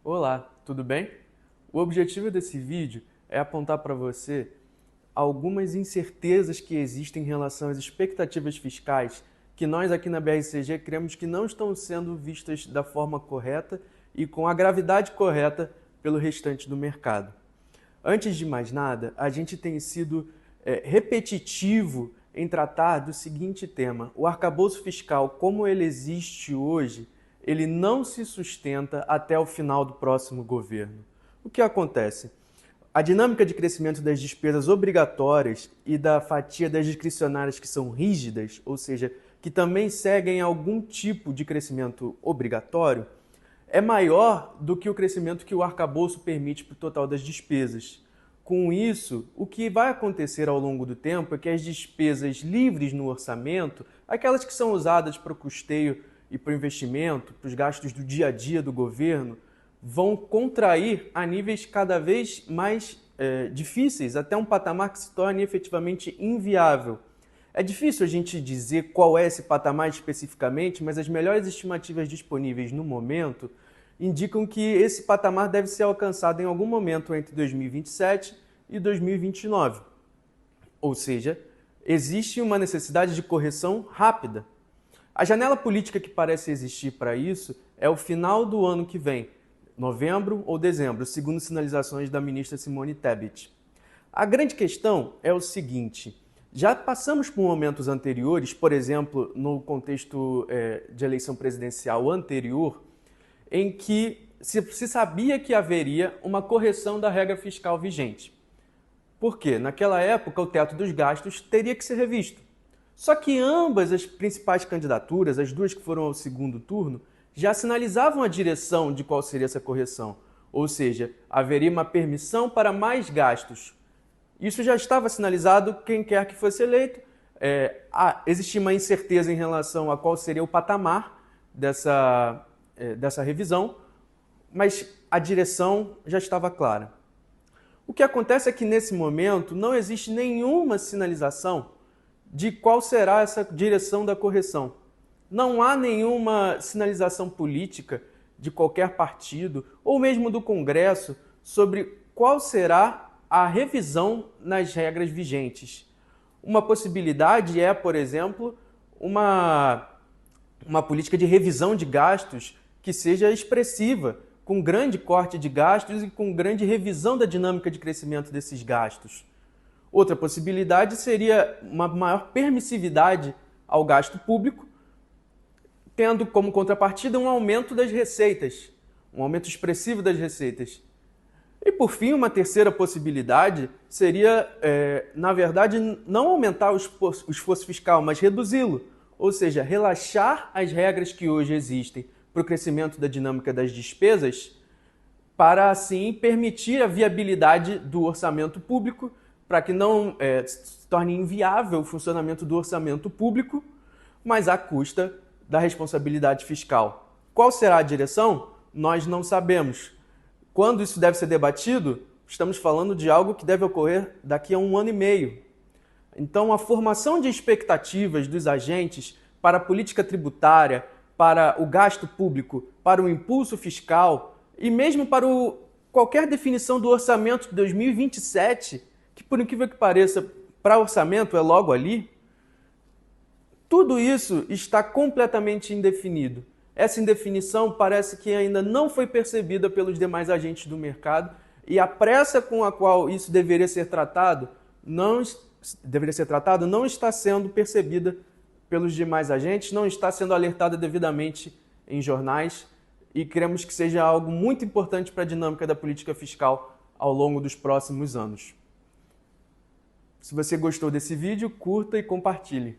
Olá, tudo bem? O objetivo desse vídeo é apontar para você algumas incertezas que existem em relação às expectativas fiscais que nós aqui na BRCG cremos que não estão sendo vistas da forma correta e com a gravidade correta pelo restante do mercado. Antes de mais nada, a gente tem sido repetitivo em tratar do seguinte tema: o arcabouço fiscal, como ele existe hoje, ele não se sustenta até o final do próximo governo. O que acontece? A dinâmica de crescimento das despesas obrigatórias e da fatia das discricionárias que são rígidas, ou seja, que também seguem algum tipo de crescimento obrigatório, é maior do que o crescimento que o arcabouço permite para o total das despesas. Com isso, o que vai acontecer ao longo do tempo é que as despesas livres no orçamento, aquelas que são usadas para o custeio e para o investimento, para os gastos do dia a dia do governo, vão contrair a níveis cada vez mais difíceis, até um patamar que se torne efetivamente inviável. É difícil a gente dizer qual é esse patamar especificamente, mas as melhores estimativas disponíveis no momento indicam que esse patamar deve ser alcançado em algum momento entre 2027 e 2029. Ou seja, existe uma necessidade de correção rápida. A janela política que parece existir para isso é o final do ano que vem, novembro ou dezembro, segundo sinalizações da ministra Simone Tebet. A grande questão é o seguinte: já passamos por momentos anteriores, por exemplo, no contexto de eleição presidencial anterior, em que se sabia que haveria uma correção da regra fiscal vigente. Por quê? Naquela época, o teto dos gastos teria que ser revisto. Só que ambas as principais candidaturas, as duas que foram ao segundo turno, já sinalizavam a direção de qual seria essa correção. Ou seja, haveria uma permissão para mais gastos. Isso já estava sinalizado quem quer que fosse eleito. Existia uma incerteza em relação a qual seria o patamar dessa revisão, mas a direção já estava clara. O que acontece é que nesse momento não existe nenhuma sinalização de qual será essa direção da correção. Não há nenhuma sinalização política de qualquer partido ou mesmo do Congresso sobre qual será a revisão nas regras vigentes. Uma possibilidade é, por exemplo, uma política de revisão de gastos que seja expressiva, com grande corte de gastos e com grande revisão da dinâmica de crescimento desses gastos. Outra possibilidade seria uma maior permissividade ao gasto público, tendo como contrapartida um aumento das receitas, um aumento expressivo das receitas. E, por fim, uma terceira possibilidade seria, na verdade, não aumentar o esforço fiscal, mas reduzi-lo, ou seja, relaxar as regras que hoje existem para o crescimento da dinâmica das despesas, para assim permitir a viabilidade do orçamento público, para que não se torne inviável o funcionamento do orçamento público, mas à custa da responsabilidade fiscal. Qual será a direção? Nós não sabemos. Quando isso deve ser debatido, estamos falando de algo que deve ocorrer daqui a 1 ano e meio. Então, a formação de expectativas dos agentes para a política tributária, para o gasto público, para o impulso fiscal e mesmo para qualquer definição do orçamento de 2027, que, por incrível que pareça, para orçamento é logo ali, tudo isso está completamente indefinido. Essa indefinição parece que ainda não foi percebida pelos demais agentes do mercado e a pressa com a qual isso deveria ser tratado não está sendo percebida pelos demais agentes, não está sendo alertada devidamente em jornais e queremos que seja algo muito importante para a dinâmica da política fiscal ao longo dos próximos anos. Se você gostou desse vídeo, curta e compartilhe.